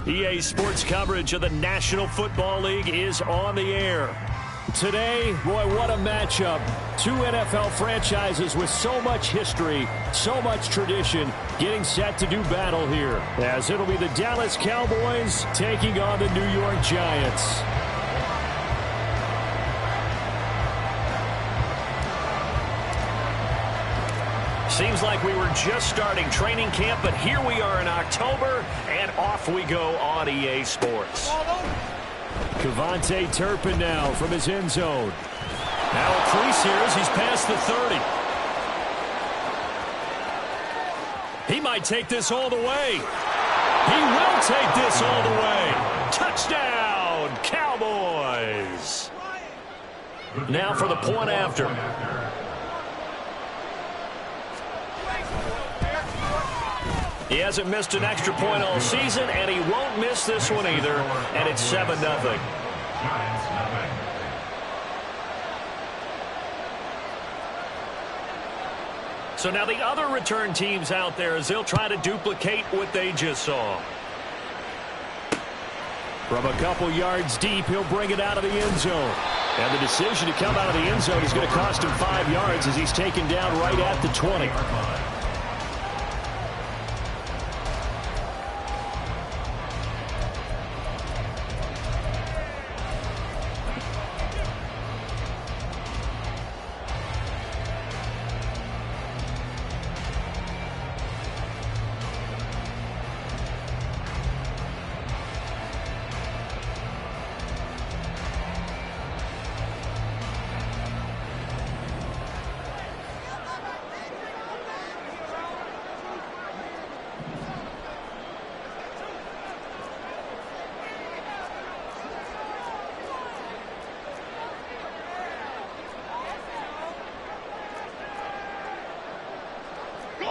EA Sports coverage of the National Football League is on the air. Today, boy, what a matchup. Two NFL franchises with so much history, so much tradition, getting set to do battle here, as it'll be the Dallas Cowboys taking on the New York Giants. Seems like we were just starting training camp, but here we are in October, and off we go on EA Sports. Kevontae Turpin now from his end zone. Now a crease here as he's past the 30. He might take this all the way. He will take this all the way. Touchdown, Cowboys. Now for the point after. He hasn't missed an extra point all season, and he won't miss this one either, and it's 7-0. So now the other return teams out there as they'll try to duplicate what they just saw. From a couple yards deep, he'll bring it out of the end zone. And the decision to come out of the end zone is going to cost him 5 yards as he's taken down right at the 20.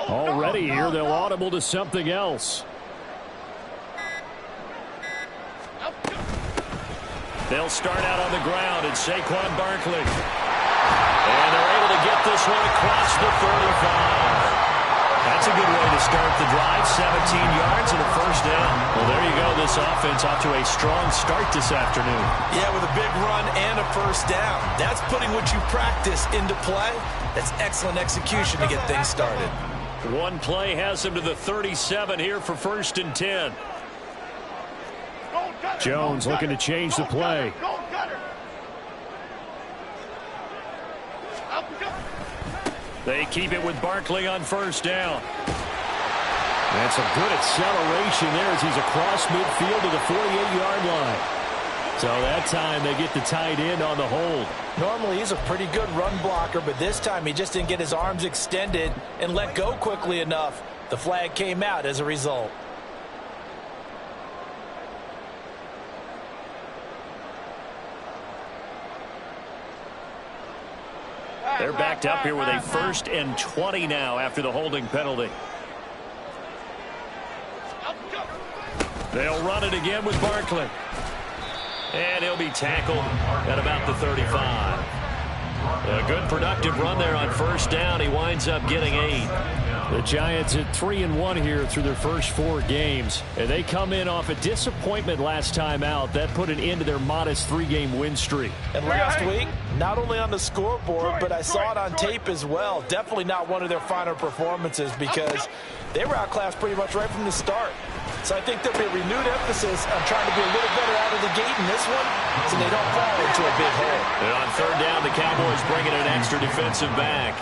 Already here, they'll audible to something else. They'll start out on the ground at Saquon Barkley. And they're able to get this one across the 35. That's a good way to start the drive. 17 yards and a first down. Well, there you go. This offense off to a strong start this afternoon. Yeah, with a big run and a first down. That's putting what you practice into play. That's excellent execution to get things started. One play has him to the 37 here for 1st and 10. Jones looking to change the play. They keep it with Barkley on 1st down. That's a good acceleration there as he's across midfield to the 48-yard line. So that time they get the tight end on the hold. Normally he's a pretty good run blocker, but this time he just didn't get his arms extended and let go quickly enough. The flag came out as a result. They're backed up here with a 1st and 20 now after the holding penalty. They'll run it again with Barkley. And he'll be tackled at about the 35. A good productive run there on 1st down. He winds up getting 8. The Giants at 3-1 here through their first 4 games. And they come in off a disappointment last time out. That put an end to their modest 3-game win streak. And last week, not only on the scoreboard, but I saw it on tape as well. Definitely not one of their finer performances because they were outclassed pretty much right from the start. So I think there'll be a renewed emphasis on trying to be a little better out of the gate in this one so they don't fall into a big hole. And on 3rd down, the Cowboys bring in an extra defensive back.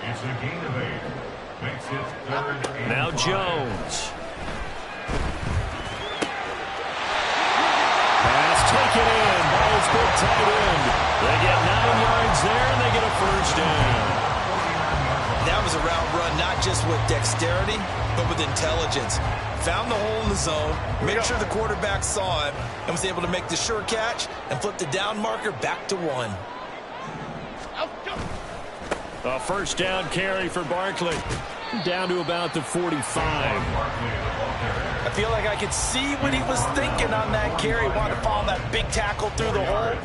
It's a gain of 8. Makes it 3rd and now 5. Jones. Pass taken in by his big tight end. They get 9 yards there, and they get a 1st down. That was a route run not just with dexterity, but with intelligence. Found the hole in the zone, made sure the quarterback saw it, and was able to make the sure catch and flip the down marker back to 1. A 1st down carry for Barkley. Down to about the 45. I feel like I could see what he was thinking on that carry. Wanted to follow that big tackle through the hole.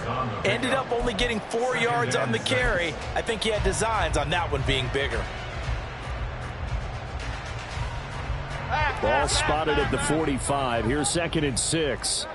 Ended up only getting 4 yards on the carry. I think he had designs on that one being bigger. Ball spotted at the 45. Here's 2nd and 6.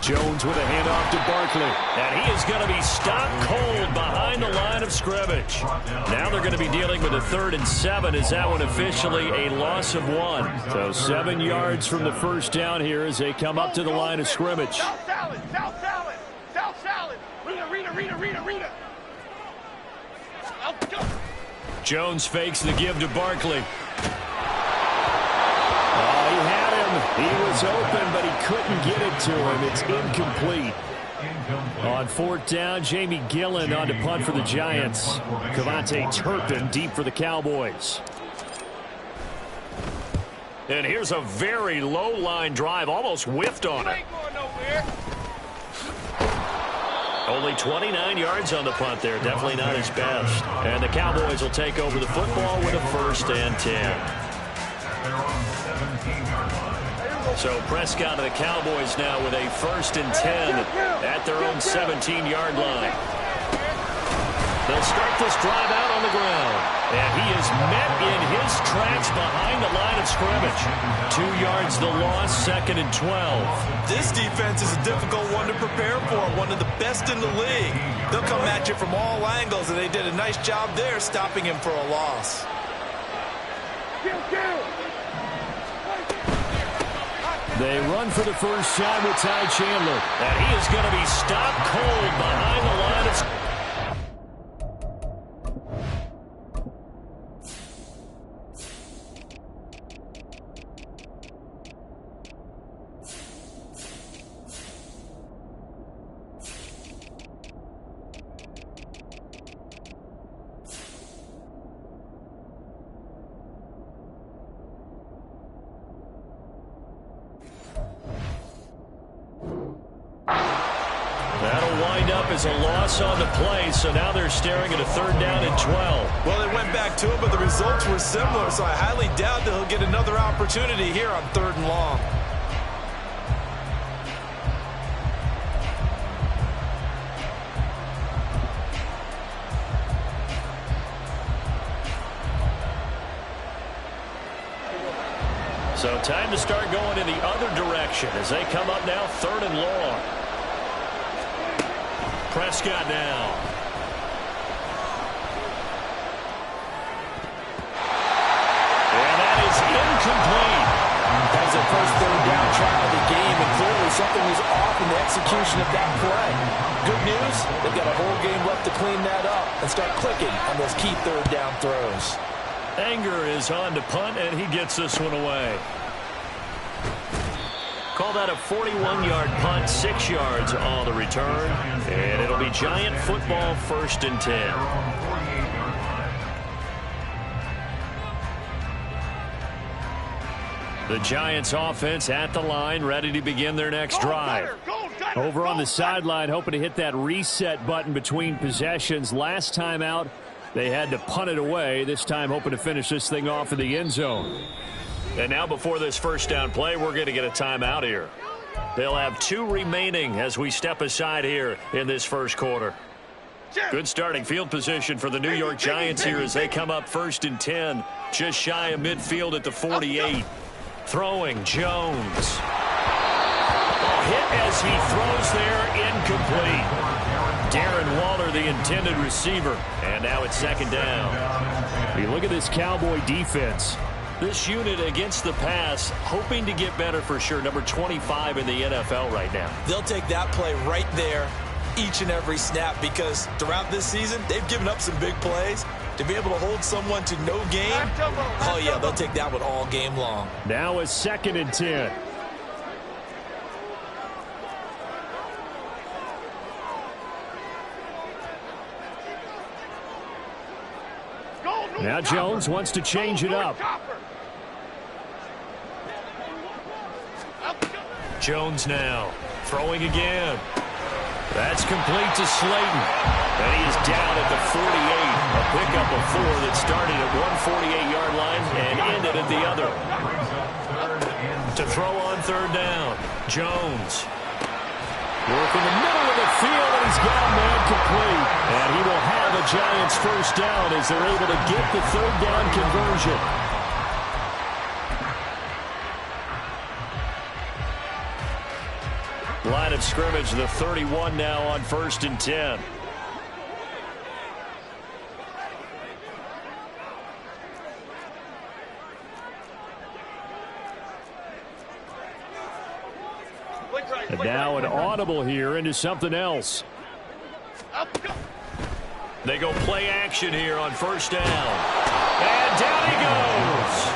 Jones with a handoff to Barkley. And he is going to be stopped cold behind the line of scrimmage. Now they're going to be dealing with a 3rd and 7. Is that one officially a loss of 1? So 7 yards from the first down here as they come up to the line of scrimmage. South salad, south salad, south salad. Rita. Jones fakes the give to Barkley. He had him. He was open, but he couldn't get it to him. It's incomplete. On 4th down, Jamie Gillen on to punt for the Giants. Cavante Turpin deep for the Cowboys. And here's a very low line drive, almost whiffed on it. Only 29 yards on the punt there. Definitely not his best. And the Cowboys will take over the football with a 1st and 10. So Prescott of the Cowboys now with a 1st and 10 at their own 17-yard line. They'll start this drive out on the ground. And he is met in his tracks behind the line of scrimmage. 2 yards the loss, 2nd and 12. This defense is a difficult one to prepare for, one of the best in the league. They'll come at you from all angles, and they did a nice job there stopping him for a loss. They run for the first time with Ty Chandler. And he is going to be stopped cold behind the line of scrimmage. Is a loss on the play, so now they're staring at a 3rd down and 12. Well, they went back to it, but the results were similar, so I highly doubt that he'll get another opportunity here on 3rd and long. So time to start going in the other direction as they come up now 3rd and long. Prescott now. And that is incomplete. That was the first 3rd down try of the game, and clearly something was off in the execution of that play. Good news, they've got a whole game left to clean that up and start clicking on those key 3rd down throws. Anger is on to punt, and he gets this one away. Call that a 41-yard punt, 6 yards on the return. And it'll be Giant football, 1st and 10. The Giants offense at the line, ready to begin their next drive. Over on the sideline, hoping to hit that reset button between possessions. Last time out, they had to punt it away. This time hoping to finish this thing off in the end zone. And now before this 1st down play, we're going to get a timeout here. They'll have 2 remaining as we step aside here in this 1st quarter. Good starting field position for the New York Giants here as they come up 1st and 10, just shy of midfield at the 48. Throwing Jones. Hit as he throws there, incomplete. Darren Waller, the intended receiver. And now it's 2nd down. You look at this Cowboy defense. This unit against the pass, hoping to get better for sure. Number 25 in the NFL right now. They'll take that play right there each and every snap because throughout this season, they've given up some big plays. To be able to hold someone to no gain, oh yeah, they'll take that one all game long. Now it's 2nd and 10. Now Jones wants to change it up. Jones now throwing again. That's complete to Slayton. And he is down at the 48. A pickup of 4 that started at one 48-yard line and ended at the other. To throw on 3rd down, Jones. Work in the middle of the field, and he's got a man complete. And he will have a Giants first down as they're able to get the third down conversion. Line of scrimmage, the 31 now on 1st and 10. And now an audible here into something else. They go play action here on 1st down. And down he goes.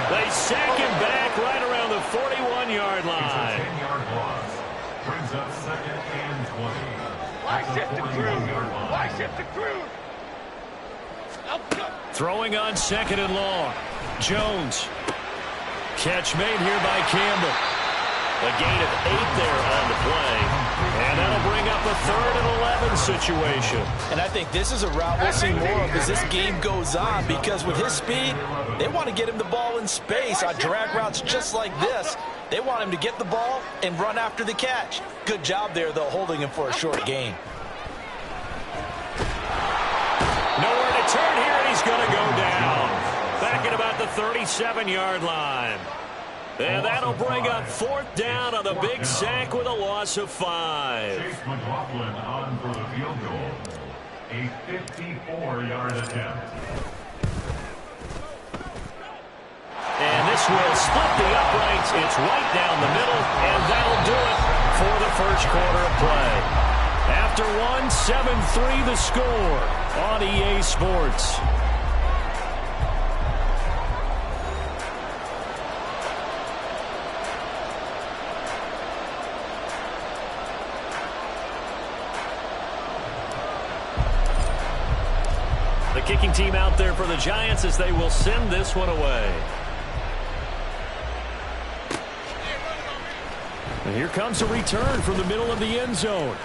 They sack him back right around the 41-yard line. It's a 10-yard loss. Brings up 2nd and 20. Bicep to Cruz. Bicep to Cruz. Throwing on 2nd and long. Jones. Catch made here by Campbell. A gain of 8 there on the play. And that'll bring up a 3rd and 11 situation. And I think this is a route we'll see more of as this game goes on, because with his speed, they want to get him the ball in space on drag routes just like this. They want him to get the ball and run after the catch. Good job there, though, holding him for a short gain. Nowhere to turn here, and he's going to go down. Back at about the 37-yard line. And that'll bring up 4th down on the big sack with a loss of 5. Chase McLaughlin on for the field goal. A 54-yard attempt. And this will split the uprights. It's right down the middle, and that'll do it for the first quarter of play. After one, 7-3 the score on EA Sports. The kicking team out there for the Giants as they will send this one away. And here comes a return from the middle of the end zone.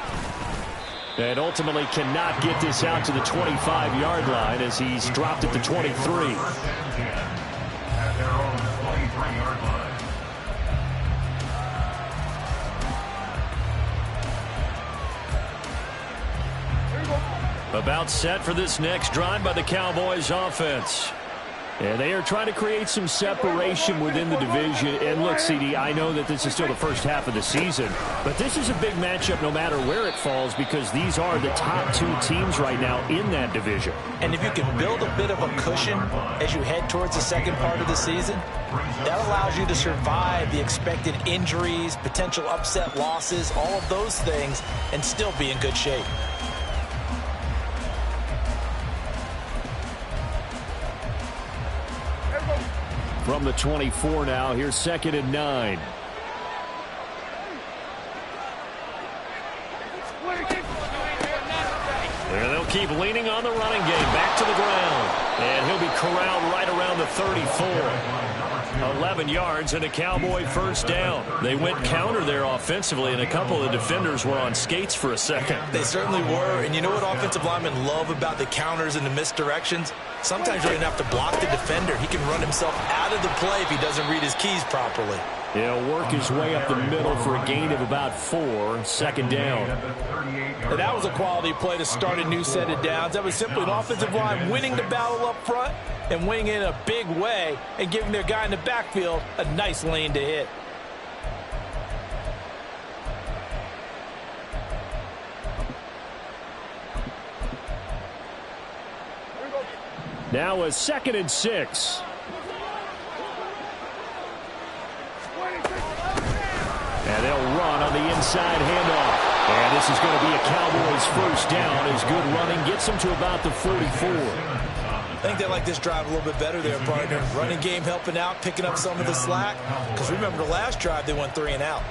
And ultimately cannot get this out to the 25-yard line as he's dropped it to 23. At their own 23-yard line. About set for this next drive by the Cowboys offense. And they are trying to create some separation within the division. And look, CD, I know that this is still the first half of the season, but this is a big matchup no matter where it falls, because these are the top 2 teams right now in that division. And if you can build a bit of a cushion as you head towards the second part of the season, that allows you to survive the expected injuries, potential upset losses, all of those things, and still be in good shape. From the 24 now, here's 2nd and 9. There they'll keep leaning on the running game. Back to the ground. And he'll be corralled right around the 34. 11 yards and a Cowboy first down. They went counter there offensively, and a couple of defenders were on skates for a second. They certainly were, and you know what offensive linemen love about the counters and the misdirections? Sometimes you're going to have to block the defender. He can run himself out of the play if he doesn't read his keys properly. He'll work his way up the middle for a gain of about 4. 2nd down. And that was a quality play to start a new set of downs. That was simply an offensive line winning the battle up front and winning it in a big way and giving their guy in the backfield a nice lane to hit. Now a 2nd and 6. And they'll run on the inside handoff. And this is going to be a Cowboys first down as good running gets them to about the 44. I think they like this drive a little bit better there, partner. Running game helping out, picking up some of the slack. Because remember the last drive, they went 3 and out.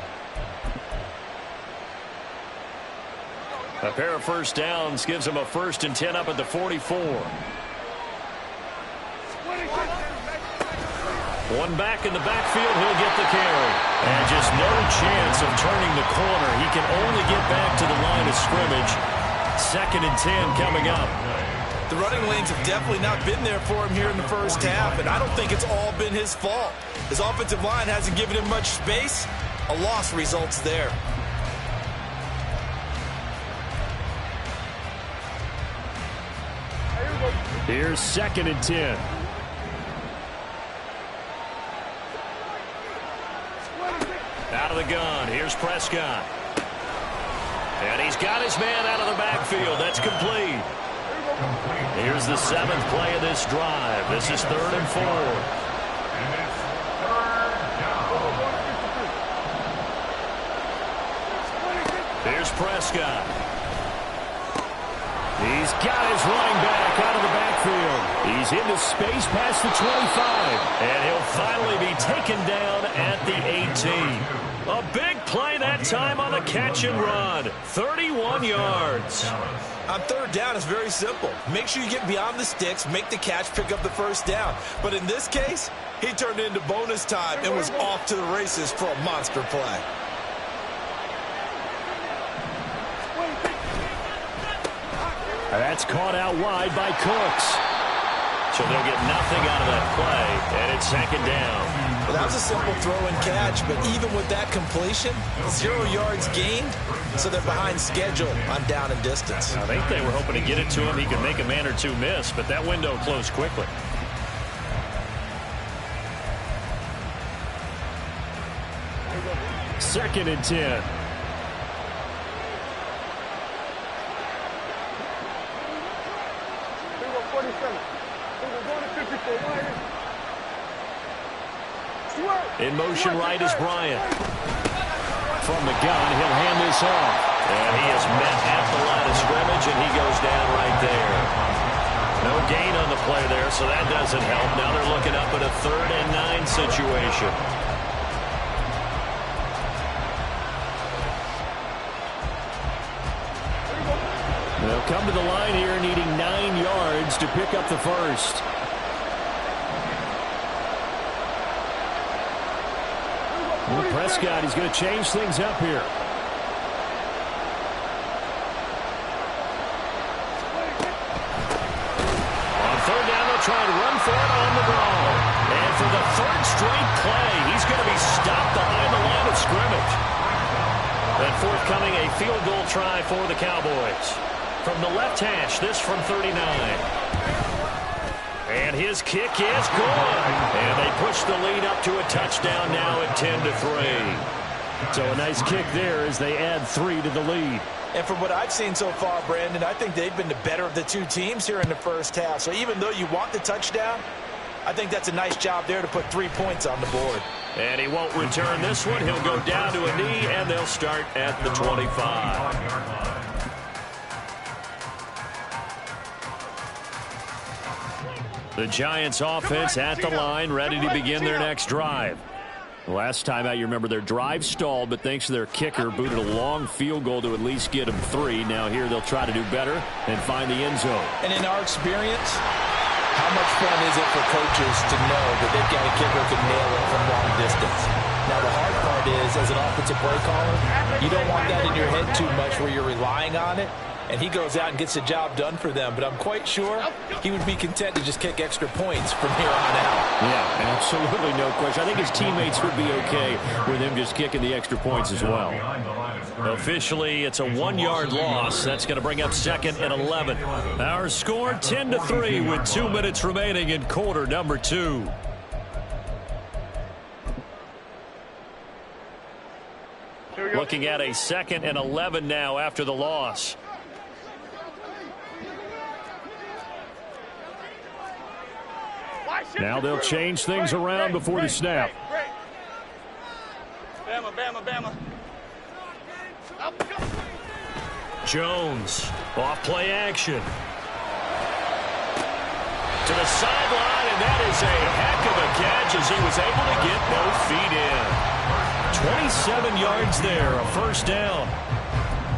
A pair of first downs gives them a 1st and 10 up at the 44. One back in the backfield, he'll get the carry. And just no chance of turning the corner. He can only get back to the line of scrimmage. 2nd and 10 coming up. The running lanes have definitely not been there for him here in the first half, and I don't think it's all been his fault. His offensive line hasn't given him much space. A loss results there. Here's 2nd and 10. Out of the gun. Here's Prescott. And he's got his man out of the backfield. That's complete. Here's the 7th play of this drive. This is 3rd and 4. And it's 3rd down. Here's Prescott. He's got his running back out of the backfield. He's into space past the 25. And he'll finally be taken down at the 18. A big play that time on the catch and run. 31 yards. On 3rd down, it's very simple. Make sure you get beyond the sticks, make the catch, pick up the 1st down. But in this case, he turned it into bonus time and was off to the races for a monster play. That's caught out wide by Cooks. So they'll get nothing out of that play, and it's 2nd down. Well, that was a simple throw and catch, but even with that completion, 0 yards gained, so they're behind schedule on down and distance. I think they were hoping to get it to him. He could make a man or two miss, but that window closed quickly. Second and 10. In motion right is Bryant. From the gun, he'll hand this off. And he is met at the line of scrimmage, and he goes down right there. No gain on the play there, so that doesn't help. Now they're looking up at a 3rd and 9 situation. They'll come to the line here needing 9 yards to pick up the 1st. Well, Prescott, he's going to change things up here. On 3rd down, they'll try to run for it on the ball. And for the 3rd straight play, he's going to be stopped behind the line of scrimmage. Then forthcoming a field goal try for the Cowboys. From the left hash, this from 39. And his kick is good. And they push the lead up to a touchdown now at 10-3. So a nice kick there as they add 3 to the lead. And from what I've seen so far, Brandon, I think they've been the better of the two teams here in the 1st half. So even though you want the touchdown, I think that's a nice job there to put 3 points on the board. And he won't return this one. He'll go down to a knee, and they'll start at the 25. The Giants offense at the line, ready to begin their next drive. Last time out, you remember their drive stalled, but thanks to their kicker, booted a long field goal to at least get them 3. Now here they'll try to do better and find the end zone. And in our experience, how much fun is it for coaches to know that they've got a kicker who can nail it from long distance? Now the hard part is, as an offensive play caller, you don't want that in your head too much where you're relying on it. And he goes out and gets the job done for them. But I'm quite sure he would be content to just kick extra points from here on out. Yeah, absolutely no question. I think his teammates would be okay with him just kicking the extra points as well. Officially, it's a 1-yard loss. That's going to bring up 2nd and 11. Our score 10-3 with 2 minutes remaining in quarter number 2. Looking at a 2nd and 11 now after the loss. Now they'll change things around before the snap. Bama, Bama, Bama. Jones, off play action. To the sideline, and that is a heck of a catch as he was able to get both feet in. 27 yards there, a 1st down.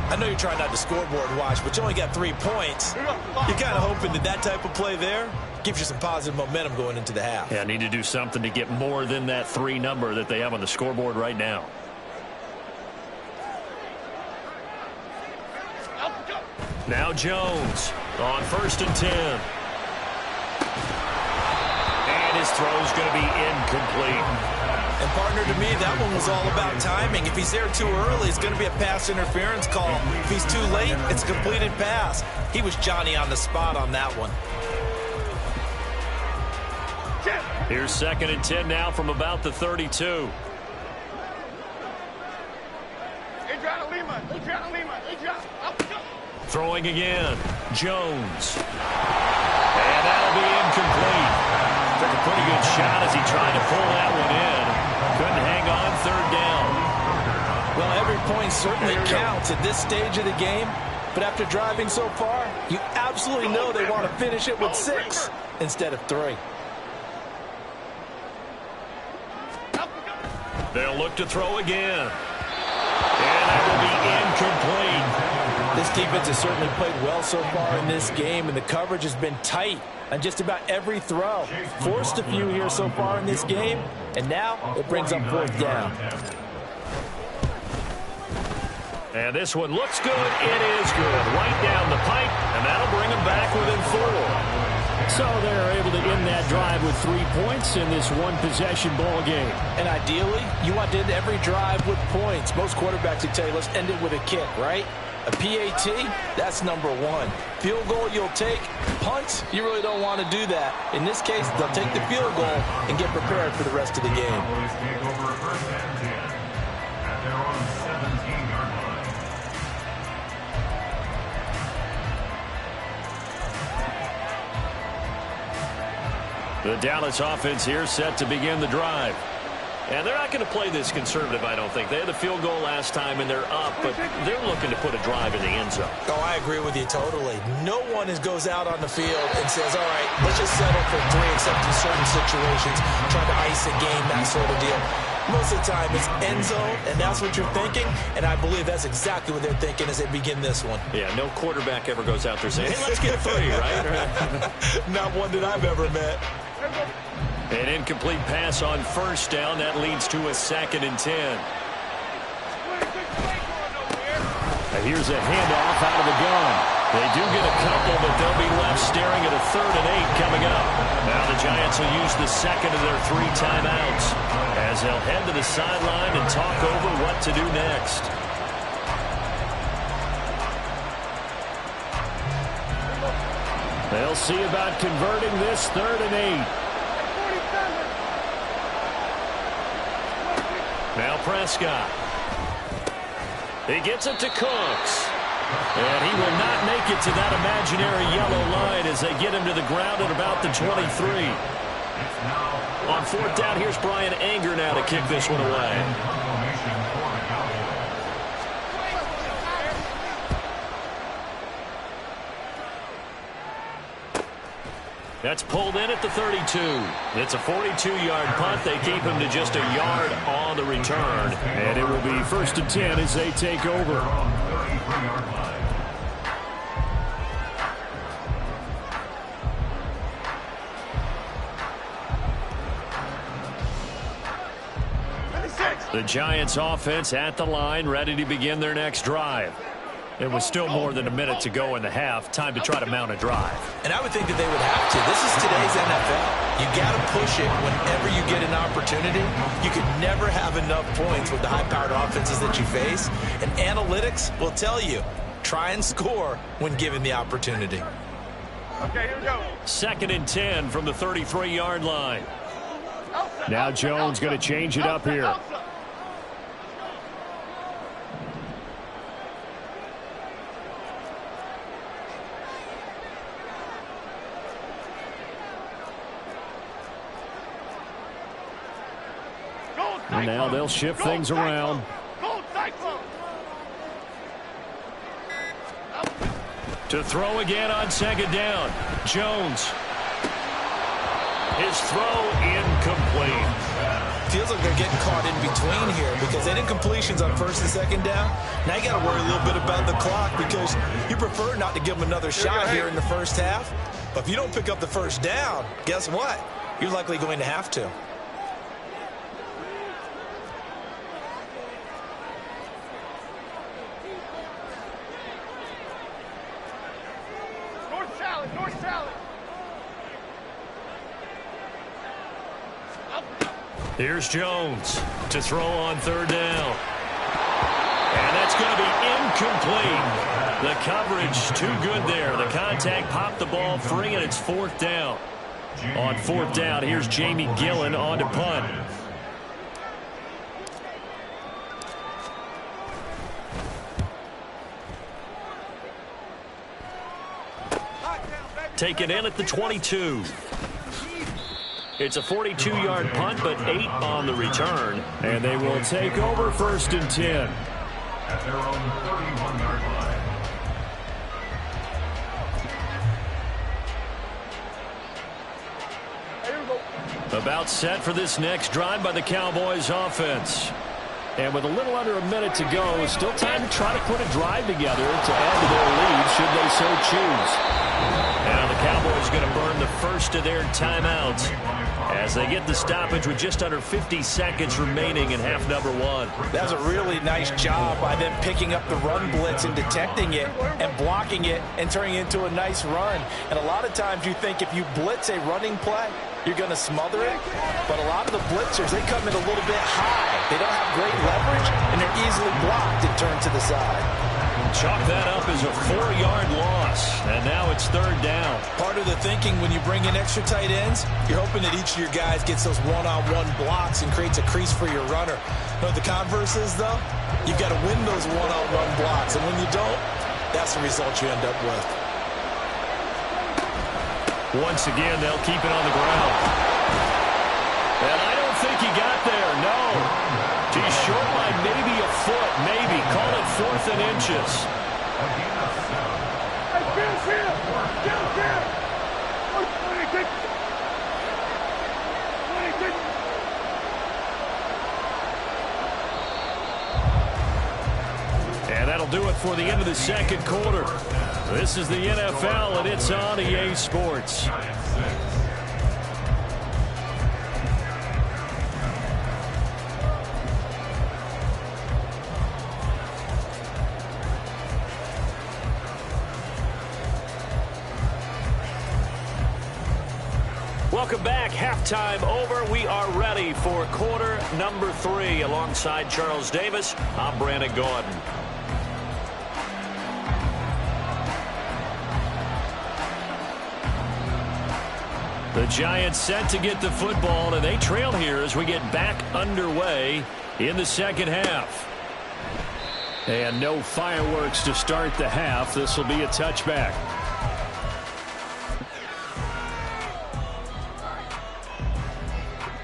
I know you're trying not to scoreboard watch, but you only got 3 points. You're kind of hoping that type of play there gives you some positive momentum going into the half. Yeah, need to do something to get more than that 3 number that they have on the scoreboard right now. Now Jones on 1st and 10. And his throw's going to be incomplete. And partner, to me, that one was all about timing. If he's there too early, it's going to be a pass interference call. If he's too late, it's a completed pass. He was Johnny on the spot on that one. Here's 2nd and 10 now from about the 32. Throwing again. Jones. And that'll be incomplete. Took a pretty good shot as he tried to pull that one in. Couldn't hang on 3rd down. Well, every point certainly counts at this stage of the game. But after driving so far, you absolutely know they want to finish it with 6 instead of 3. They'll look to throw again. And that will be incomplete. This defense has certainly played well so far in this game, and the coverage has been tight on just about every throw. Forced a few here so far in this game, and now it brings up 4th down. And this one looks good. It is good. Right down the pipe, and that'll bring them back within 4. So they're able to end that drive with 3 points in this one-possession ball game. And ideally, you want to end every drive with points. Most quarterbacks would tell you, let's end it with a kick, right? A PAT, that's number 1. Field goal you'll take. Punts, you really don't want to do that. In this case, they'll take the field goal and get prepared for the rest of the game. Cowboys take over 1st and 10 at their own 17-yard line. The Dallas offense here set to begin the drive. And they're not going to play this conservative, I don't think. They had the field goal last time, and they're up, but they're looking to put a drive in the end zone. Oh, I agree with you totally. No one goes out on the field and says, all right, let's just settle for 3, except in certain situations, trying to ice a game, that sort of deal. Most of the time, it's end zone, and that's what you're thinking, and I believe that's exactly what they're thinking as they begin this one. Yeah, no quarterback ever goes out there saying, hey, let's get 3, right? Not one that I've ever met. An incomplete pass on 1st down. That leads to a 2nd and 10. Here's a handoff out of the gun. They do get a couple, but they'll be left staring at a 3rd and 8 coming up. Now the Giants will use the 2nd of their 3 timeouts as they'll head to the sideline and talk over what to do next. They'll see about converting this 3rd and 8. Now Prescott. He gets it to Cooks. And he will not make it to that imaginary yellow line as they get him to the ground at about the 23. On 4th down, here's Brian Anger now to kick this one away. That's pulled in at the 32. It's a 42-yard punt. They keep him to just a yard on the return. And it will be 1st and 10 as they take over. The Giants offense at the line, ready to begin their next drive. It was still more than a minute to go in the half. Time to try to mount a drive. And I would think that they would have to. This is today's NFL. You got to push it whenever you get an opportunity. You could never have enough points with the high-powered offenses that you face. And analytics will tell you, try and score when given the opportunity. Okay, here we go. 2nd and 10 from the 33-yard line. Now Jones going to change it up here. And now they'll shift things around. To throw again on 2nd down. Jones. His throw incomplete. Feels like they're getting caught in between here because they did completions on 1st and 2nd down. Now you got to worry a little bit about the clock because you prefer not to give them another shot here in the first half. But if you don't pick up the 1st down, guess what? You're likely going to have to. North salad. Here's Jones to throw on 3rd down. And that's going to be incomplete. The coverage too good there. The contact popped the ball free, and it's 4th down. On fourth down, here's Jamie Gillen on to punt. Taken in at the 22. It's a 42-yard punt, but 8 on the return. And they will take over 1st and 10. At their own 31-yard line. About set for this next drive by the Cowboys offense. And with a little under a minute to go, still time to try to put a drive together to add to their lead should they so choose. Now the Cowboys going to burn the first of their timeouts as they get the stoppage with just under 50 seconds remaining in half number 1. That was a really nice job by them picking up the run blitz and detecting it and blocking it and turning it into a nice run. And a lot of times you think if you blitz a running play, you're going to smother it. But a lot of the blitzers, they come in a little bit high. They don't have great leverage, and they're easily blocked and turned to the side. Chalk that up as a 4-yard loss, and now it's 3rd down. Part of the thinking when you bring in extra tight ends, you're hoping that each of your guys gets those one-on-one blocks and creates a crease for your runner. But the converse is, though, you've got to win those one-on-one blocks, and when you don't, that's the result you end up with. Once again, they'll keep it on the ground. And I don't think he got there, no. He's short by maybe a foot, maybe. Call it 4th and inches. And that'll do it for the end of the second quarter. This is the NFL, and it's on EA Sports. Welcome back. Halftime over. We are ready for quarter number 3. Alongside Charles Davis, I'm Brandon Gordon. The Giants set to get the football, and they trail here as we get back underway in the second half. And no fireworks to start the half. This will be a touchback.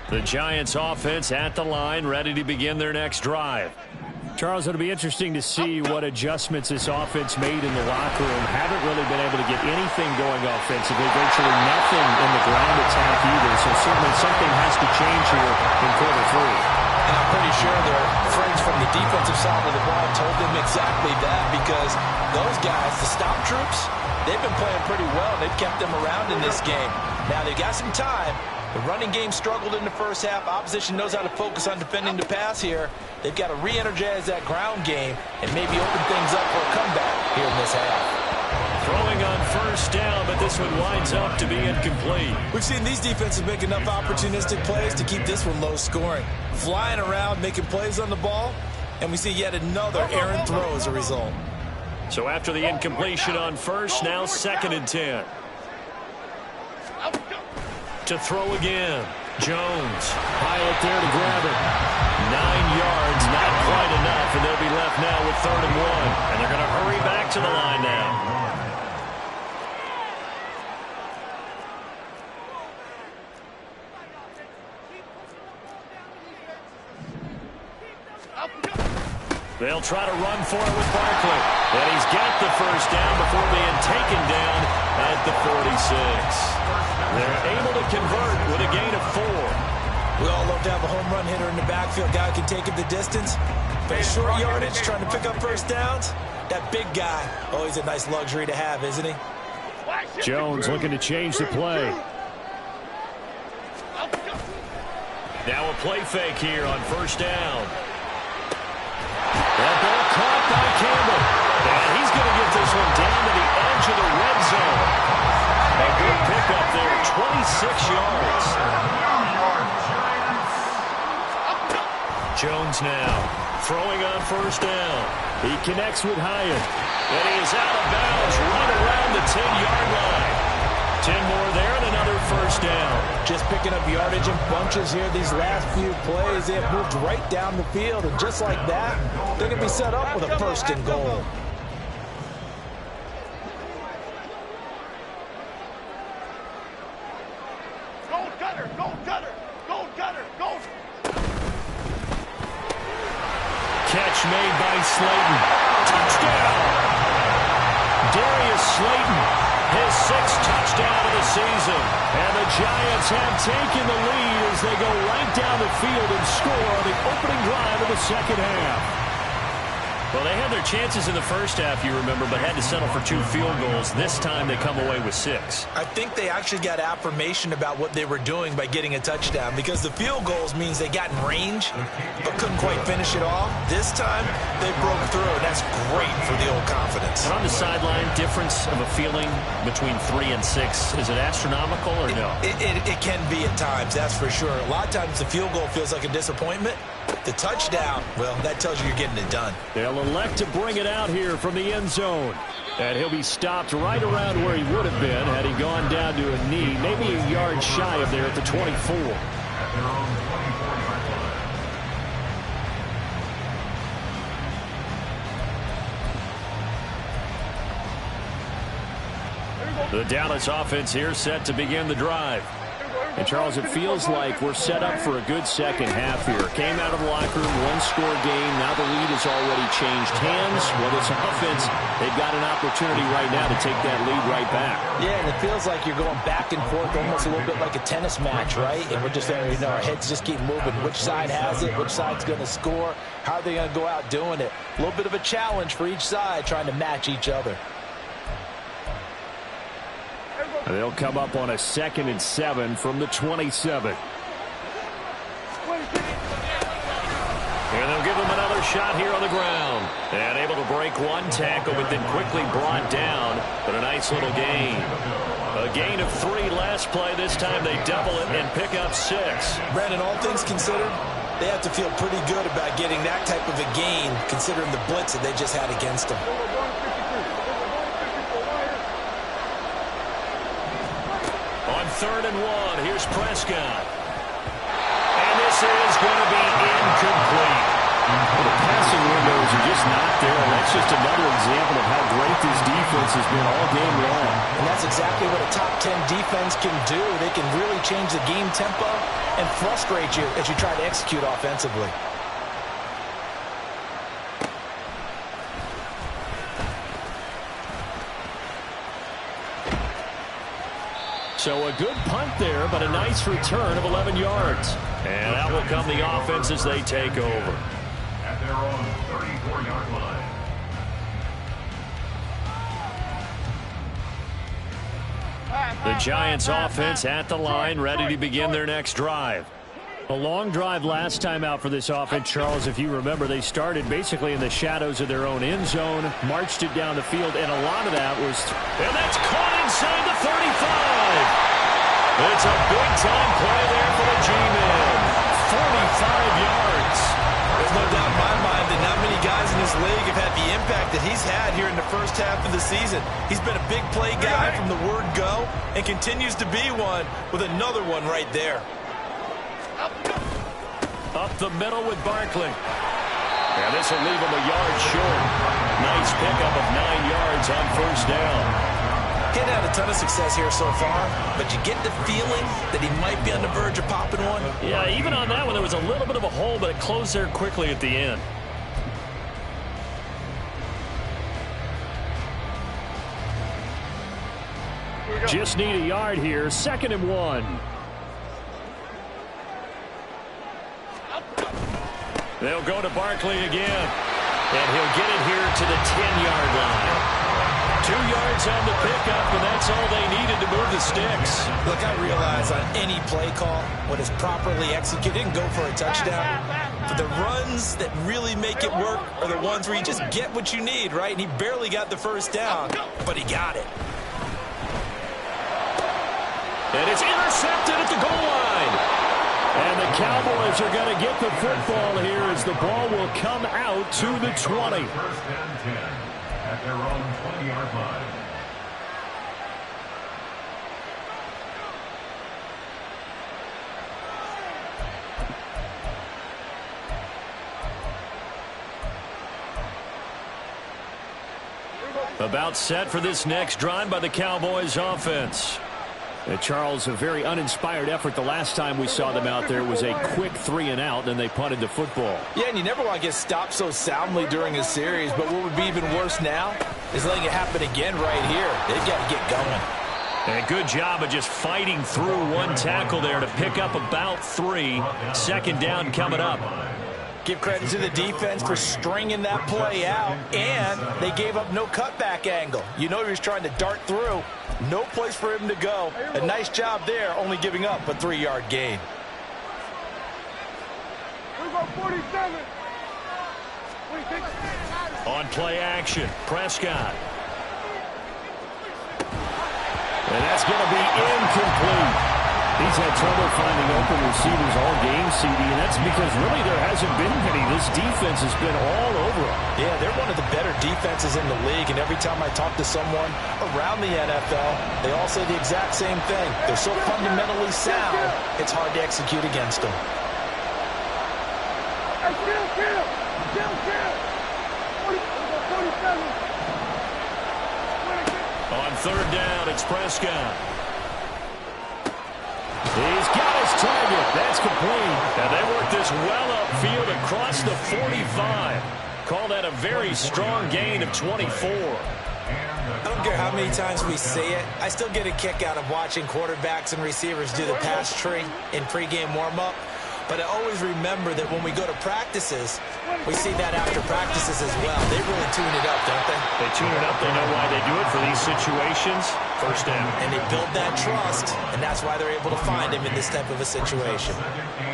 The Giants offense at the line, ready to begin their next drive. Charles, it'll be interesting to see what adjustments this offense made in the locker room. Haven't really been able to get anything going offensively, virtually nothing in the ground attack either. So certainly something has to change here in quarter 3. And I'm pretty sure their friends from the defensive side of the ball told them exactly that, because those guys, the stop troops, they've been playing pretty well. They've kept them around in this game. Now they've got some time. The running game struggled in the first half. Opposition knows how to focus on defending the pass here. They've got to re-energize that ground game and maybe open things up for a comeback here in this half. Throwing on first down, but this one winds up to be incomplete. We've seen these defenses make enough opportunistic plays to keep this one low scoring. Flying around, making plays on the ball, and we see yet another errant throw as a result. So after the incompletion on first, now 2nd and 10. To throw again. Jones. Pilot there to grab it. 9 yards, not quite enough, and they'll be left now with 3rd and 1. And they're going to hurry back to the line now. They'll try to run for it with Barkley. And he's got the first down before being taken down at the 46. They're able to convert with a gain of 4. We all love to have a home run hitter in the backfield. Guy can take it the distance. But short yardage, trying to pick up first downs, that big guy, always a nice luxury to have, isn't he? Jones looking to change the play. Now a play fake here on first down. That ball caught by Campbell. And he's going to get this one down to the edge of the red zone. A good pickup there, 26 yards. Jones now throwing on first down. He connects with Hyatt. And he is out of bounds right around the 10-yard line. 10 more there and another first down. Just picking up yardage in bunches here these last few plays. They have moved right down the field, and just like that, they're going to be set up with a first and goal. Gold cutter, gold cutter, gold cutter, gold. Catch made by Slayton. Touchdown! Darius Slayton, his 6th touchdown of the season. And the Giants have taken the lead as they go right down the field and score on the opening drive of the second half. Well, they had their chances in the first half, you remember, but had to settle for 2 field goals. This time they come away with 6. I think they actually got affirmation about what they were doing by getting a touchdown, because the field goals means they got in range but couldn't quite finish it off. This time they broke through, and that's great for the old confidence. And on the sideline, difference of a feeling between 3 and 6, is it astronomical or no? It can be at times, that's for sure. A lot of times the field goal feels like a disappointment. The touchdown, well, that tells you you're getting it done. They'll elect to bring it out here from the end zone. And he'll be stopped right around where he would have been had he gone down to a knee, maybe a yard shy of there at the 24. At their own 24-yard line. The Dallas offense here set to begin the drive. And, Charles, it feels like we're set up for a good second half here. Came out of the locker room, 1-score game. Now the lead has already changed hands. Well, this offense, they've got an opportunity right now to take that lead right back. Yeah, and it feels like you're going back and forth almost a little bit like a tennis match, right? And we're just, our heads just keep moving. Which side has it? Which side's going to score? How are they going to go out doing it? A little bit of a challenge for each side trying to match each other. They'll come up on a 2nd and 7 from the 27. And they'll give him another shot here on the ground. And able to break one tackle, but then quickly brought down. But a nice little gain. A gain of 3 last play. This time they double it and pick up 6. Brandon, all things considered, they have to feel pretty good about getting that type of a gain, considering the blitz that they just had against them. On 3rd and 1, here's Prescott. And this is going to be incomplete. Well, the passing windows are just not there. And that's just another example of how great this defense has been all game long. And that's exactly what a top 10 defense can do. They can really change the game tempo and frustrate you as you try to execute offensively. So a good punt there, but a nice return of 11 yards. And out will come the offense as they take over. At their own 34-yard line. The Giants offense at the line, ready to begin their next drive. A long drive last time out for this offense, Charles. If you remember, they started basically in the shadows of their own end zone, marched it down the field, and a lot of that was... And that's caught inside the 35. It's a big-time play there for the G-Men. 45 yards. There's no doubt in my mind that not many guys in this league have had the impact that he's had here in the first half of the season. He's been a big play guy from the word go and continues to be one with another one right there. Up the middle with Barkley. And this will leave him a yard short. Nice pickup of 9 yards on first down. He hadn't had a ton of success here so far, but you get the feeling that he might be on the verge of popping one. Yeah, even on that one, there was a little bit of a hole, but it closed there quickly at the end. Just need a yard here. 2nd and 1. They'll go to Barkley again. And he'll get it here to the 10-yard line. 2 yards on the pickup, and that's all they needed to move the sticks. Look, I realize on any play call, when it's properly executed, and go for a touchdown. But the runs that really make it work are the ones where you just get what you need, right? And he barely got the first down, but he got it. And it's intercepted at the goal line. And the Cowboys are going to get the football here as the ball will come out to the 20. First and 10 at their own 20-yard line. About set for this next drive by the Cowboys offense. Charles, a very uninspired effort the last time we saw them out there was a quick 3-and-out, and they punted the football. Yeah, and you never want to get stopped so soundly during a series, but what would be even worse now is letting it happen again right here. They've got to get going. And a good job of just fighting through one tackle there to pick up about 3. Second down coming up. Give credit to the defense for stringing that play out, and they gave up no cutback angle. You know he was trying to dart through. No place for him to go. A nice job there, only giving up a 3-yard gain. We go 47. On play action, Prescott. And that's going to be incomplete. He's had trouble finding open receivers all game, CD, and that's because really there hasn't been many. This defense has been all over them. Yeah, they're one of the better defenses in the league, and every time I talk to someone around the NFL, they all say the exact same thing. They're so fundamentally sound, it's hard to execute against them. Hey, kill. 47. On third down, it's Prescott. He's got his target. That's complete. And they work this well upfield across the 45. Call that a very strong gain of 24. I don't care how many times we say it, I still get a kick out of watching quarterbacks and receivers do the pass tree in pregame warm-up. But I always remember that when we go to practices, we see that after practices as well. They really tune it up, don't they? They tune it up. They know why they do it for these situations. First down. And they build that trust, and that's why they're able to find him in this type of a situation.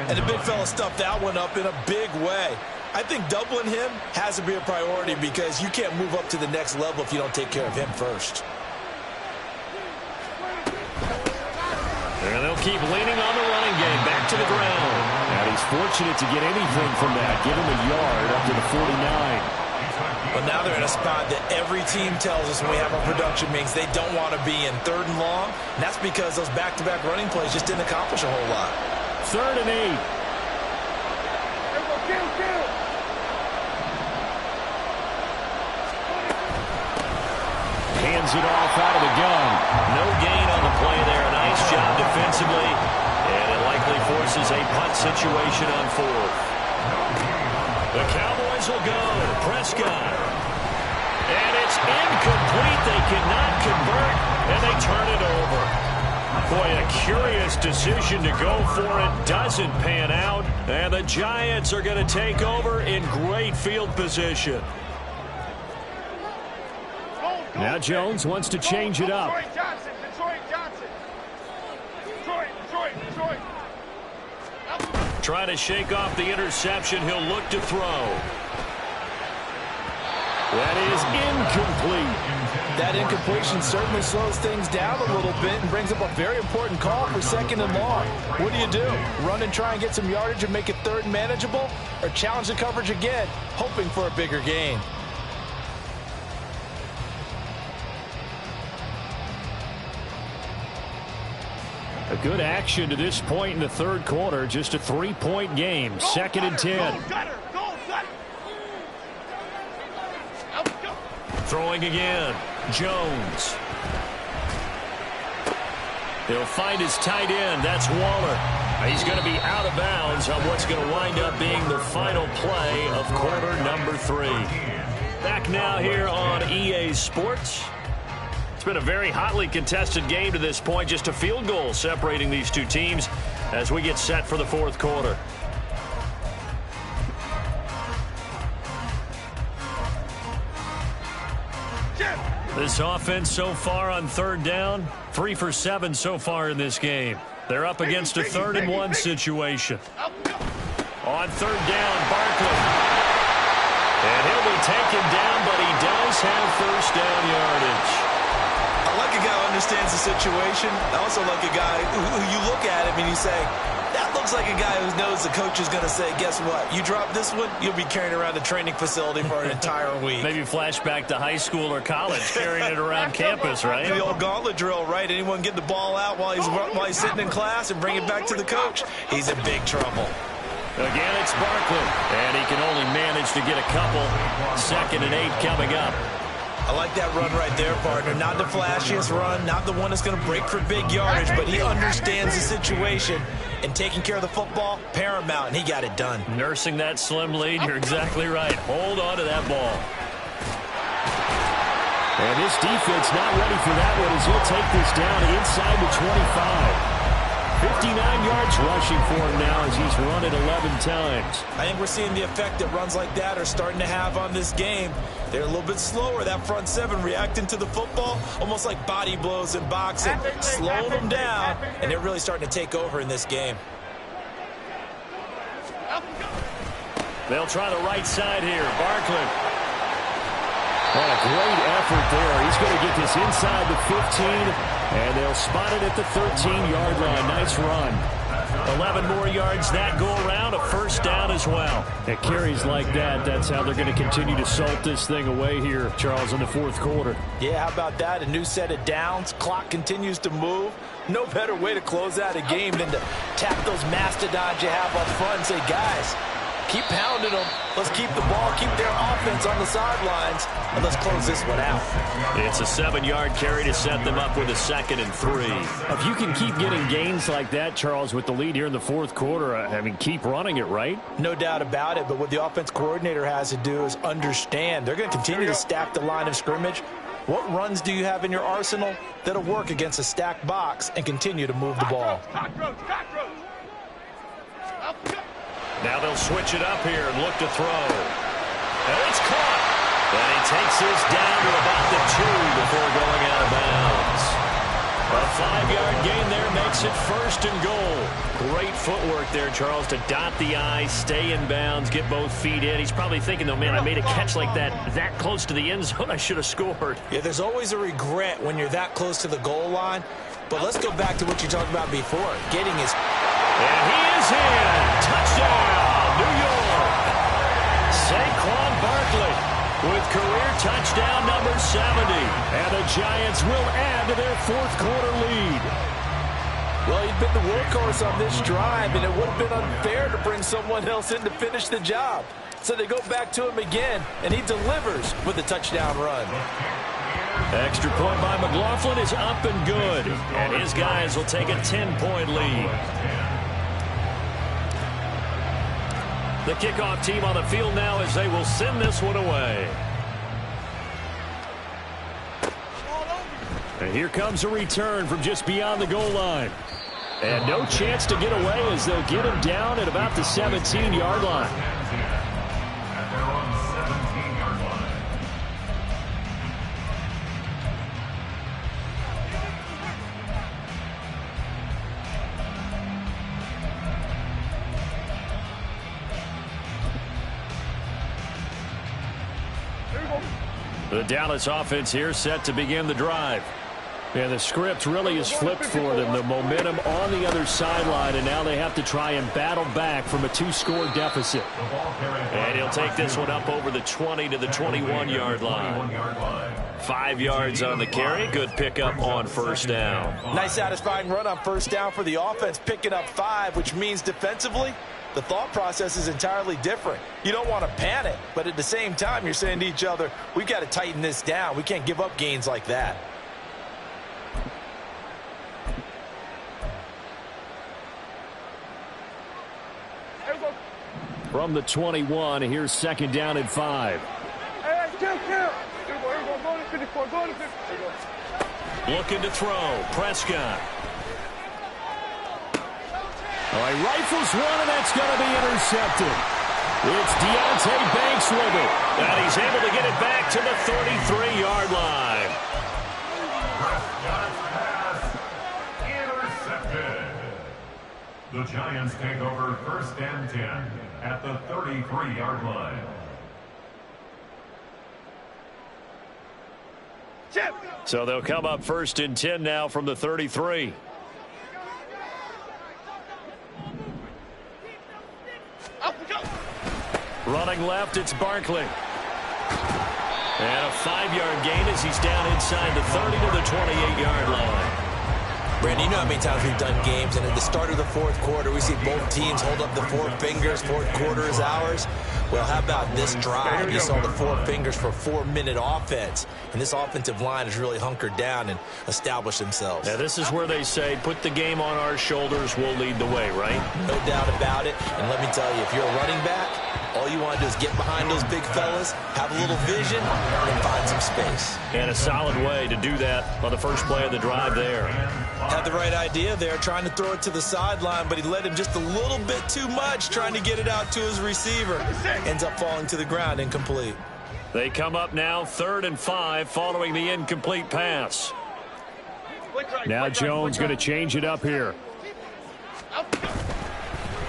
And the big fella stuffed that one up in a big way. I think doubling him has to be a priority because you can't move up to the next level if you don't take care of him first. And they'll keep leaning on the running game back to the ground. And he's fortunate to get anything from that. Give him a yard up to the 49. But now they're in a spot that every team tells us when we have our production meetings they don't want to be in. 3rd and long, and that's because those back-to-back running plays just didn't accomplish a whole lot. 3rd and 8. Kill. Hands it off out of the gun. No gain on the play there. Nice job defensively. And it likely forces a punt situation on 4th. The Cowboys will go. Prescott. And it's incomplete. They cannot convert, and they turn it over. Boy, a curious decision to go for it. Doesn't pan out. And the Giants are going to take over in great field position. Now Jones wants to change it up. Detroit Johnson. Trying to shake off the interception. He'll look to throw. That is incomplete. That incompletion certainly slows things down a little bit and brings up a very important call for 2nd and long. What do? Run and try and get some yardage and make it 3rd and manageable? Or challenge the coverage again, hoping for a bigger gain? A good action to this point in the 3rd quarter. Just a 3-point game. 2nd and 10. Throwing again. Jones. He'll find his tight end. That's Waller. He's going to be out of bounds on what's going to wind up being the final play of quarter number 3. Back now here on EA Sports. It's been a very hotly contested game to this point. Just a field goal separating these two teams as we get set for the 4th quarter. This offense so far on 3rd down, 3 for 7 so far in this game. They're up against a 3rd and 1 situation. On 3rd down, Barkley. And he'll be taken down, but he does have 1st down yardage. I like a guy who understands the situation. I also like a guy who you look at him and you say, that looks like a guy who knows the coach is going to say, guess what? You drop this one, you'll be carrying around the training facility for an entire week. Maybe flashback to high school or college, carrying it around campus, right? The old gauntlet drill, right? Anyone get the ball out while he's sitting in class and bring it back to the coach? He's in big trouble. Again, it's Barkley, and he can only manage to get a couple. 2nd and 8 coming up. I like that run right there, partner. Not the flashiest run, not the one that's going to break for big yardage, but he understands the situation, and taking care of the football, paramount, and he got it done. Nursing that slim lead, you're exactly right. Hold on to that ball. And this defense not ready for that one as he'll take this down inside the 25. 59 yards rushing for him now as he's run it 11 times. I think we're seeing the effect that runs like that are starting to have on this game. They're a little bit slower, that front seven, reacting to the football, almost like body blows in boxing, slowing them down, and they're really starting to take over in this game. They'll try the right side here. Barkley. What a great effort there. He's going to get this inside the 15, and they'll spot it at the 13-yard line. Nice run. 11 more yards that go around, a first down as well. It carries like that. That's how they're going to continue to salt this thing away here, Charles, in the fourth quarter. Yeah, how about that? A new set of downs. Clock continues to move. No better way to close out a game than to tap those mastodons you have up front and say, guys, keep pounding them. Let's keep the ball, keep their offense on the sidelines, and let's close this one out. It's a 7-yard carry to set them up with a 2nd and 3. If you can keep getting gains like that, Charles, with the lead here in the fourth quarter, I mean, keep running it, right? No doubt about it, but what the offense coordinator has to do is understand. They're going to continue to stack the line of scrimmage. What runs do you have in your arsenal that'll work against a stacked box and continue to move the ball? Now they'll switch it up here and look to throw. And it's caught. And he takes this down to about the 2 before going out of bounds. A 5-yard gain there makes it 1st and goal. Great footwork there, Charles, to dot the I, stay in bounds, get both feet in. He's probably thinking, though, man, I made a catch like that close to the end zone. I should have scored. Yeah, there's always a regret when you're that close to the goal line. But let's go back to what you talked about before, getting his... And he is in. Touchdown, New York. Saquon Barkley with career touchdown number 70. And the Giants will add to their fourth quarter lead. Well, he'd been the workhorse on this drive, and it would have been unfair to bring someone else in to finish the job. So they go back to him again, and he delivers with a touchdown run. Extra point by McLaughlin is up and good. And his guys will take a 10-point lead. The kickoff team on the field now as they will send this one away. And here comes a return from just beyond the goal line. And no chance to get away as they'll get him down at about the 17-yard line. At their own 17-yard line. The Dallas offense here set to begin the drive. And the script really is flipped for them. The momentum on the other sideline, and now they have to try and battle back from a 2-score deficit. And he'll take this one up over the 20 to the 21-yard line. 5 yards on the carry. Good pickup on first down. Nice satisfying run on first down for the offense, picking up 5, which means defensively, the thought process is entirely different. You don't want to panic, but at the same time, you're saying to each other, we've got to tighten this down. We can't give up gains like that. From the 21, here's 2nd down and 5. Looking to throw. Prescott. Oh, he rifles one, and that's going to be intercepted. It's Deontay Banks with it. And he's able to get it back to the 33-yard line. Intercepted. The Giants take over 1st and 10 at the 33-yard line. So they'll come up 1st and 10 now from the 33. Running left, it's Barkley. And a 5-yard gain as he's down inside the 30 to the 28-yard line. Brandon, you know how many times we've done games, and at the start of the fourth quarter, we see both teams hold up the four fingers, fourth quarter is ours. Well, how about this drive? You saw the four fingers for a 4-minute offense, and this offensive line has really hunkered down and established themselves. Now, this is where they say, put the game on our shoulders, we'll lead the way, right? No doubt about it, and let me tell you, if you're a running back, all you want to do is get behind those big fellas, have a little vision, and find some space. And a solid way to do that on the first play of the drive there. Had the right idea there, trying to throw it to the sideline, but he led him just a little bit too much, trying to get it out to his receiver. Ends up falling to the ground, incomplete. They come up now 3rd and 5 following the incomplete pass. Now Jones going to change it up here.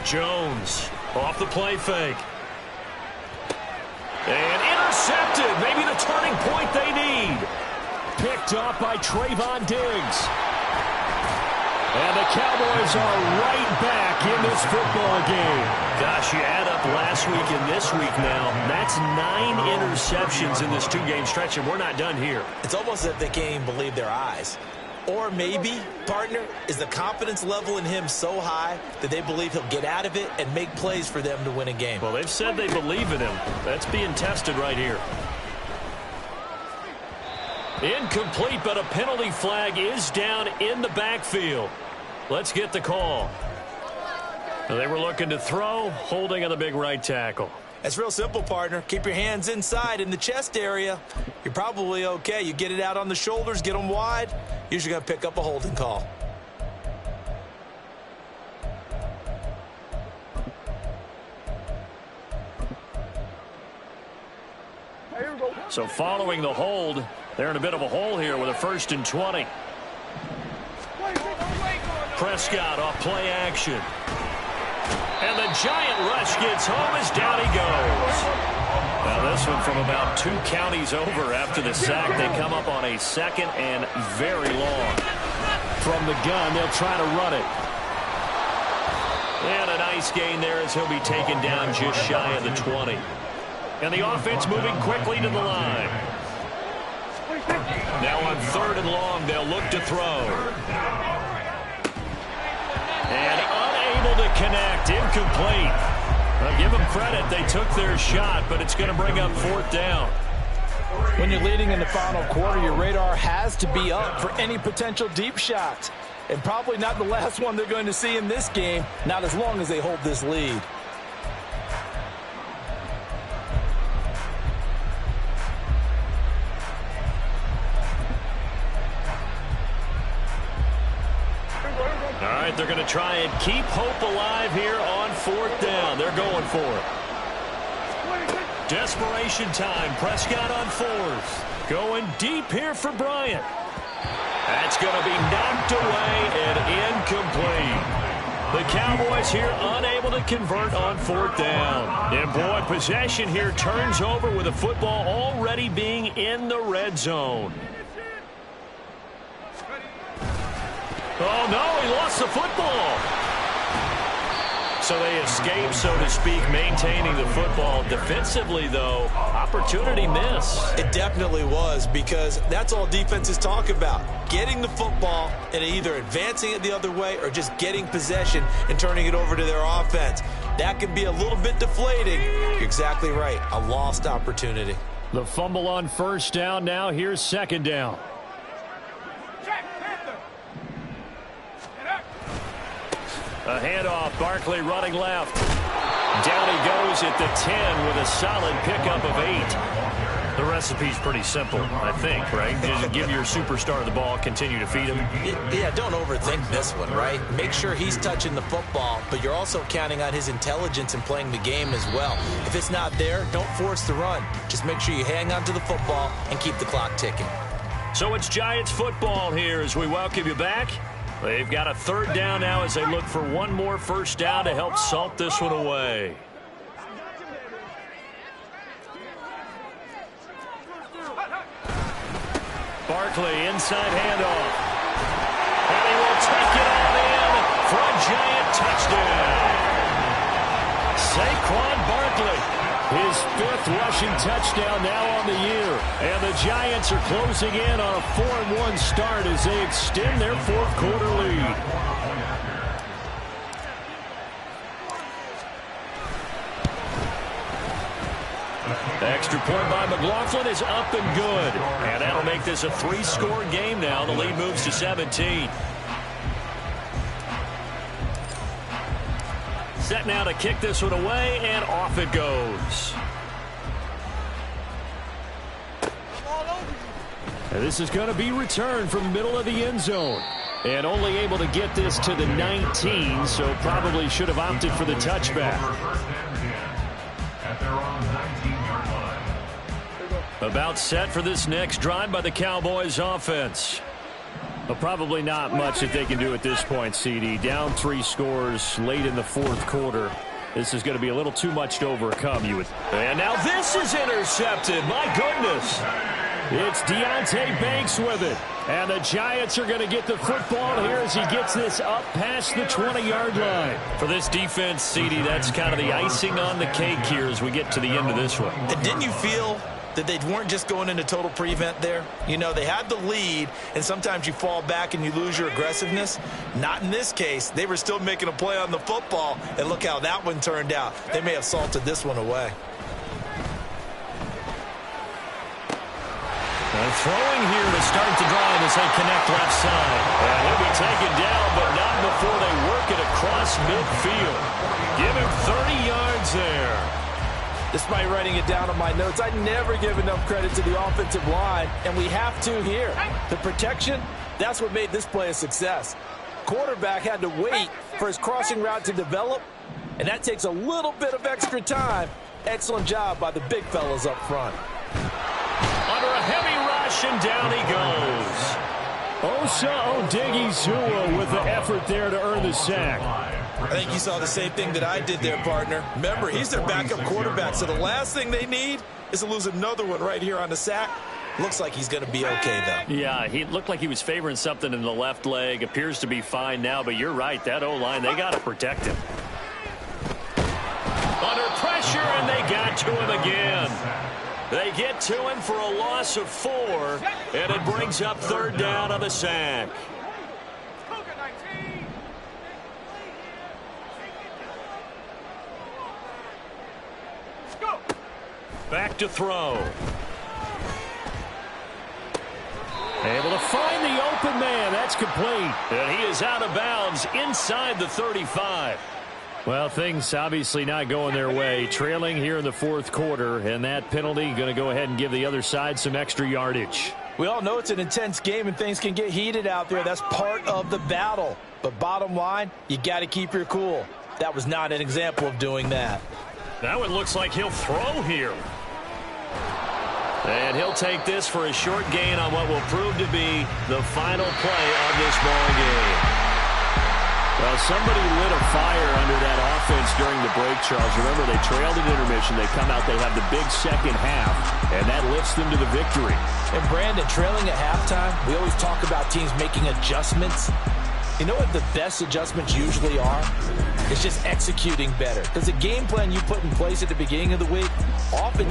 Jones off the play fake. And intercepted. Maybe the turning point they need. Picked up by Trayvon Diggs. And the Cowboys are right back in this football game. Gosh, you add up last week and this week now. That's 9 interceptions in this 2-game stretch, and we're not done here. It's almost as if they can't even believe their eyes. Or maybe, partner, is the confidence level in him so high that they believe he'll get out of it and make plays for them to win a game. Well, they've said they believe in him. That's being tested right here. Incomplete, but a penalty flag is down in the backfield. Let's get the call. They were looking to throw, holding on the big right tackle. That's real simple, partner. Keep your hands inside in the chest area. You're probably okay. You get it out on the shoulders, get them wide. Usually going to pick up a holding call. So following the hold, they're in a bit of a hole here with a 1st and 20. Prescott off play action. And the giant rush gets home as down he goes. Now this one from about 2 counties over after the sack. They come up on a 2nd and very long. From the gun, they'll try to run it. And a nice gain there as he'll be taken down just shy of the 20. And the offense moving quickly to the line. Now on 3rd and long, they'll look to throw. And unable to connect, incomplete. I'll give them credit, they took their shot, but it's going to bring up 4th down. When you're leading in the final quarter, your radar has to be up for any potential deep shots. And probably not the last one they're going to see in this game, not as long as they hold this lead. All right, they're going to try and keep hope alive here on 4th down. They're going for it. Desperation time. Prescott on 4th. Going deep here for Bryant. That's going to be knocked away and incomplete. The Cowboys here unable to convert on 4th down. And boy, possession here turns over with the football already being in the red zone. Oh, no, he lost the football. So they escape, so to speak, maintaining the football. Defensively, though, opportunity miss. It definitely was, because that's all defenses talk about. Getting the football and either advancing it the other way or just getting possession and turning it over to their offense. That can be a little bit deflating. You're exactly right. A lost opportunity. The fumble on 1st down. Now here's 2nd down. A handoff, Barkley running left. Down he goes at the 10 with a solid pickup of 8. The recipe's pretty simple, I think, right? Just give your superstar the ball, continue to feed him. Yeah, don't overthink this one, right? Make sure he's touching the football, but you're also counting on his intelligence in playing the game as well. If it's not there, don't force the run. Just make sure you hang on to the football and keep the clock ticking. So it's Giants football here as we welcome you back. They've got a 3rd down now as they look for one more 1st down to help salt this one away. Barkley inside handoff. And he will take it all in for a Giant touchdown. Saquon Barkley His 5th rushing touchdown now on the year. And the Giants are closing in on a 4-1 start as they extend their 4th quarter lead. The extra point by McLaughlin is up and good. And that'll make this a 3-score game now. The lead moves to 17. Set now to kick this one away, and off it goes. And this is going to be returned from the middle of the end zone. And only able to get this to the 19, so probably should have opted for the touchback. About set for this next drive by the Cowboys offense. But probably not much that they can do at this point, CD. Down 3 scores late in the 4th quarter. This is going to be a little too much to overcome, you would. And now this is intercepted. My goodness. It's Deontay Banks with it. And the Giants are going to get the football here as he gets this up past the 20-yard line. For this defense, CD, that's kind of the icing on the cake here as we get to the end of this one. And didn't you feel that they weren't just going into total prevent there? You know, they had the lead, and sometimes you fall back and you lose your aggressiveness. Not in this case. They were still making a play on the football, and look how that one turned out. They may have salted this one away. And throwing here to start the drive as they connect left side. And he'll be taken down, but not before they work it across midfield. Give him 30 yards there. Despite writing it down on my notes, I never give enough credit to the offensive line, and we have to here. The protection, that's what made this play a success. Quarterback had to wait for his crossing route to develop, and that takes a little bit of extra time. Excellent job by the big fellas up front. Under a heavy rush, and down he goes. Osa Odighizuwa with the effort there to earn the sack. I think you saw the same thing that I did there, partner. Remember, he's their backup quarterback, so the last thing they need is to lose another one right here on the sack. Looks like he's going to be okay, though. Yeah, he looked like he was favoring something in the left leg. Appears to be fine now, but you're right. That O-line, they got to protect him. Under pressure, and they got to him again. They get to him for a loss of 4, and it brings up 3rd down on the sack. Back to throw. Able to find the open man. That's complete. And he is out of bounds inside the 35. Well, things obviously not going their way. Trailing here in the 4th quarter, and that penalty going to go ahead and give the other side some extra yardage. We all know it's an intense game and things can get heated out there. That's part of the battle. But bottom line, you got to keep your cool. That was not an example of doing that. That one looks like he'll throw here. And he'll take this for a short gain on what will prove to be the final play of this ball game. Well, somebody lit a fire under that offense during the break, Charles. Remember, they trailed at intermission. They come out, they have the big second half, and that lifts them to the victory. And, Brandon, trailing at halftime, we always talk about teams making adjustments. You know what the best adjustments usually are? It's just executing better. Because the game plan you put in place at the beginning of the week often